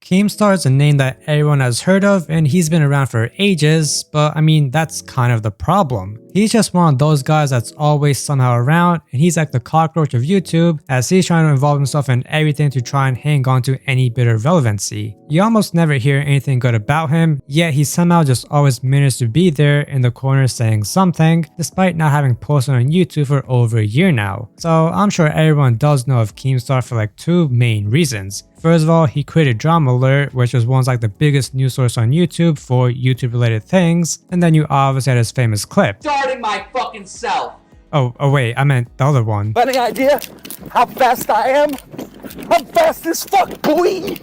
Keemstar is a name that everyone has heard of and he's been around for ages, but I mean that's kind of the problem. He's just one of those guys that's always somehow around, and he's like the cockroach of YouTube as he's trying to involve himself in everything to try and hang on to any bit of relevancy. You almost never hear anything good about him, yet he somehow just always managed to be there in the corner saying something, despite not having posted on YouTube for over a year now. So I'm sure everyone does know of Keemstar for like two main reasons. First of all, he created Drama Alert, which was once like the biggest news source on YouTube for YouTube related things, and then you obviously had his famous clip. Starting my fucking self. Oh wait, I meant the other one. Any idea how fast I am? I'm fast as fuck, boy!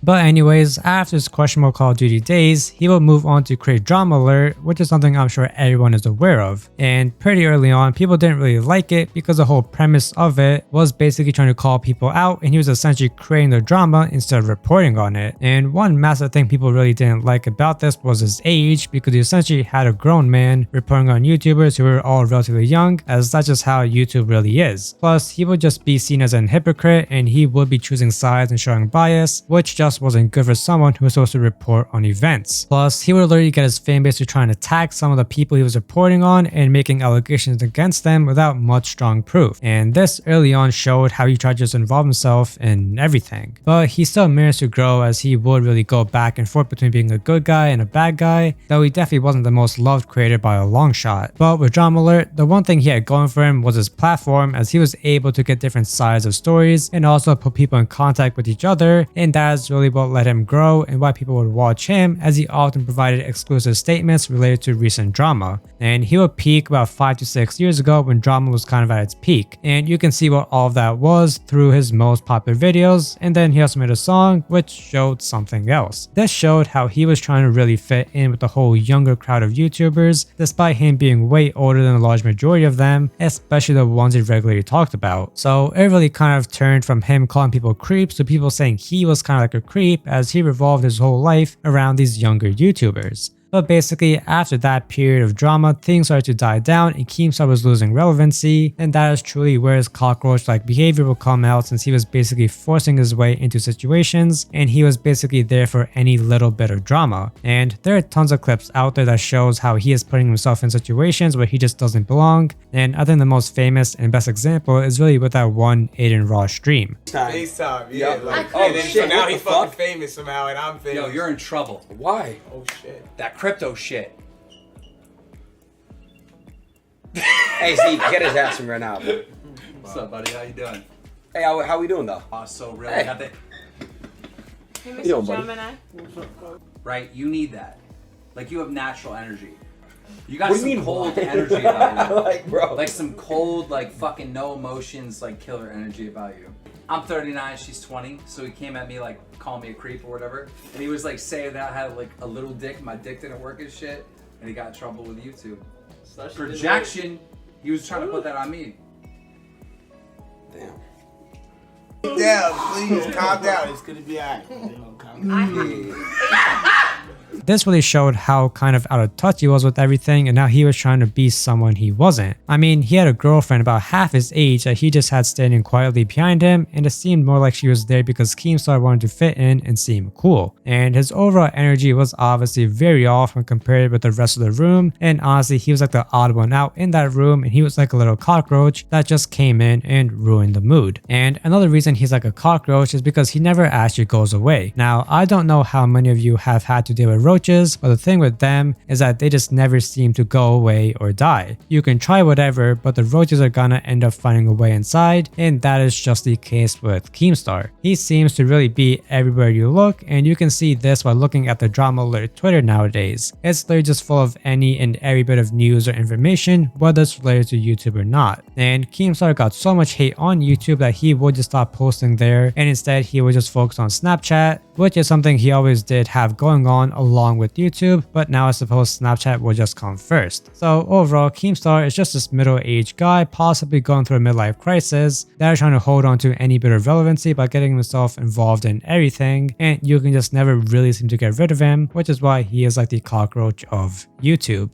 But anyways, after his questionable Call of Duty days, he will move on to create Drama Alert, which is something I'm sure everyone is aware of. And pretty early on, people didn't really like it because the whole premise of it was basically trying to call people out, and he was essentially creating the drama instead of reporting on it. And one massive thing people really didn't like about this was his age, because he essentially had a grown man reporting on YouTubers who were all relatively young, as that's just how YouTube really is. Plus, he would just be seen as an hypocrite, and he would be choosing sides and showing bias, which just wasn't good for someone who was supposed to report on events. Plus, he would literally get his fanbase to try and attack some of the people he was reporting on and making allegations against them without much strong proof. And this early on showed how he tried to just involve himself in everything. But he still managed to grow, as he would really go back and forth between being a good guy and a bad guy, though he definitely wasn't the most loved creator by a long shot. But with Drama Alert, the one thing he had going for him was his platform, as he was able to get different sides of stories and also put people in contact with each other, and that is really what let him grow and why people would watch him, as he often provided exclusive statements related to recent drama. And he would peak about 5 to 6 years ago when drama was kind of at its peak, and you can see what all of that was through his most popular videos. And then he also made a song which showed something else. This showed how he was trying to really fit in with the whole younger crowd of YouTubers, despite him being way older than a large majority of them, especially the ones he regularly talked about. So it really kind of turned from him calling people creeps to people saying he was kind of like a creep, as he revolved his whole life around these younger YouTubers. But basically, after that period of drama, things started to die down and Keemstar was losing relevancy, and that is truly where his cockroach-like behavior will come out, since he was basically forcing his way into situations and he was basically there for any little bit of drama. And there are tons of clips out there that shows how he is putting himself in situations where he just doesn't belong, and I think the most famous and best example is really with that one Aiden Ross stream. FaceTime, yeah. Like, oh, and then, shit, so now what he's the fucking fuck? famous somehow, and I'm famous. Yo, you're in trouble. Why? Oh shit. That crypto shit. Hey, Steve, get his ass from right now. What's up, buddy? How you doing? Hey, how we doing though? So really, Hey. got the Hey, Mr. Yo, buddy. Gemini. right. You need that. Like, you have natural energy. You got What do some you mean, cold why? energy about you. Like, bro. Like some cold, like fucking no emotions, like killer energy about you. I'm 39, she's 20, so he came at me like calling me a creep or whatever, and he was like saying that I had like a little dick, my dick didn't work as shit, and he got in trouble with YouTube. Projection, he was trying to put that on me. Damn. Calm down, please. Calm down. It's gonna be alright. Calm down. This really showed how kind of out of touch he was with everything and how he was trying to be someone he wasn't. I mean, he had a girlfriend about half his age that he just had standing quietly behind him, and it seemed more like she was there because Keemstar wanted to fit in and seem cool. And his overall energy was obviously very off when compared with the rest of the room, and honestly he was like the odd one out in that room, and he was like a little cockroach that just came in and ruined the mood. And another reason he's like a cockroach is because he never actually goes away. Now, I don't know how many of you have had to deal with roaches, but the thing with them is that they just never seem to go away or die. You can try whatever, but the roaches are gonna end up finding a way inside, and that is just the case with Keemstar. He seems to really be everywhere you look, and you can see this by looking at the Drama Alert Twitter nowadays. It's literally just full of any and every bit of news or information, whether it's related to YouTube or not. And Keemstar got so much hate on YouTube that he would just stop posting there, and instead he would just focus on Snapchat, which is something he always did have going on along with YouTube, but now I suppose Snapchat will just come first. So overall, Keemstar is just this middle-aged guy possibly going through a midlife crisis that is trying to hold on to any bit of relevancy by getting himself involved in everything, and you can just never really seem to get rid of him, which is why he is like the cockroach of YouTube.